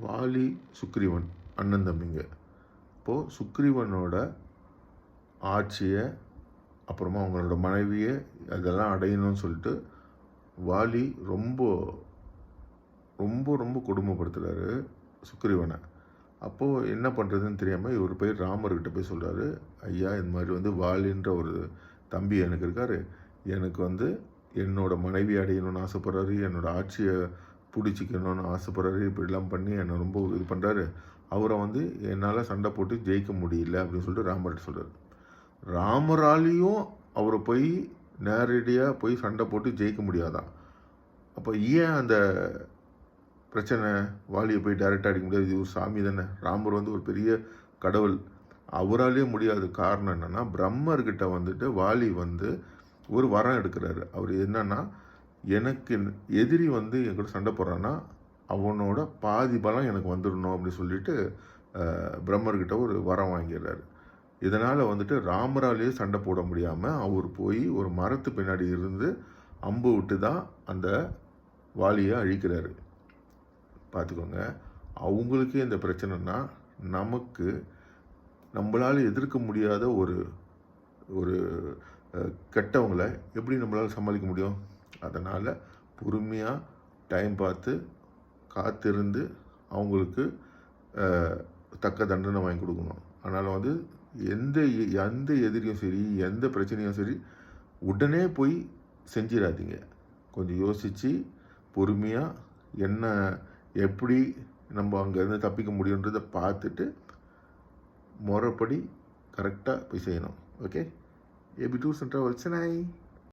வாலி சுக்ரீவன் அண்ணன் தம்பிங்க. இப்போது சுக்ரீவனோட ஆட்சியை அப்புறமா அவங்களோட மனைவியை அதெல்லாம் அடையணும்னு சொல்லிட்டு வாலி ரொம்ப ரொம்ப ரொம்ப கொடுமைப்படுத்துகிறாரு சுக்ரீவனை. அப்போது என்ன பண்ணுறதுன்னு தெரியாமல் இவர் போய் ராமர்கிட்ட போய் சொல்கிறாரு, ஐயா இந்த மாதிரி வாலின்ற ஒரு தம்பி எனக்கு இருக்கார், எனக்கு என்னோடய மனைவி அடையணும்னு ஆசைப்பட்றாரு, என்னோடய ஆட்சியை பிடிச்சிக்கணும்னு ஆசைப்பட்றாரு, இப்படிலாம் பண்ணி என்னை ரொம்ப இது பண்ணுறாரு, அவரை என்னால் சண்டை போட்டு ஜெயிக்க முடியல அப்படின்னு சொல்லிட்டு ராமர்கிட்ட சொல்கிறார். ராமராலையும் அவரை போய் நேரடியாக போய் சண்டை போட்டு ஜெயிக்க முடியாதான். அப்போ ஏன் அந்த பிரச்சனை? வாலியை போய் டைரெக்டாக அடிக்க முடியாது, இது ஒரு சாமி தானே. ராமர் ஒரு பெரிய கடவுள், அவராலே முடியாத காரணம் என்னென்னா, பிரம்மர்கிட்ட வாலி ஒரு வரம் எடுக்கிறாரு. அவர் என்னன்னா, எனக்கு எதிரி என் கூட சண்டை போடுறான்னா அவனோட பாதி பலம் எனக்கு வந்துடணும் அப்படின்னு சொல்லிட்டு பிரம்மர்கிட்ட ஒரு வரம் வாங்கிடுறாரு. இதனால் ராமராலேயே சண்டை போட முடியாமல் அவர் போய் ஒரு மரத்து பின்னாடி இருந்து அம்பு விட்டு தான் அந்த வாலியை அழிக்கிறாரு. பார்த்துக்கோங்க, அவங்களுக்கே இந்த பிரச்சனைனா நம்மளால் எதிர்க்க முடியாத ஒரு கெட்டவங்களை எப்படி நம்மளால் சமாளிக்க முடியும்? அதனால் பொறுமையாக டைம் பார்த்து காத்திருந்து அவங்களுக்கு தக்க தண்டனை வாங்கி கொடுக்கணும். அதனால் எந்த எதிரியும் சரி, எந்த பிரச்சனையும் சரி உடனே போய் செஞ்சிடாதீங்க. கொஞ்சம் யோசித்து பொறுமையாக எப்படி நம்ம அங்கேருந்து தப்பிக்க முடியுன்றதை பார்த்துட்டு முறைப்படி கரெக்டாக போய் செய்யணும். Okay, AB Tours and Travels, Chennai.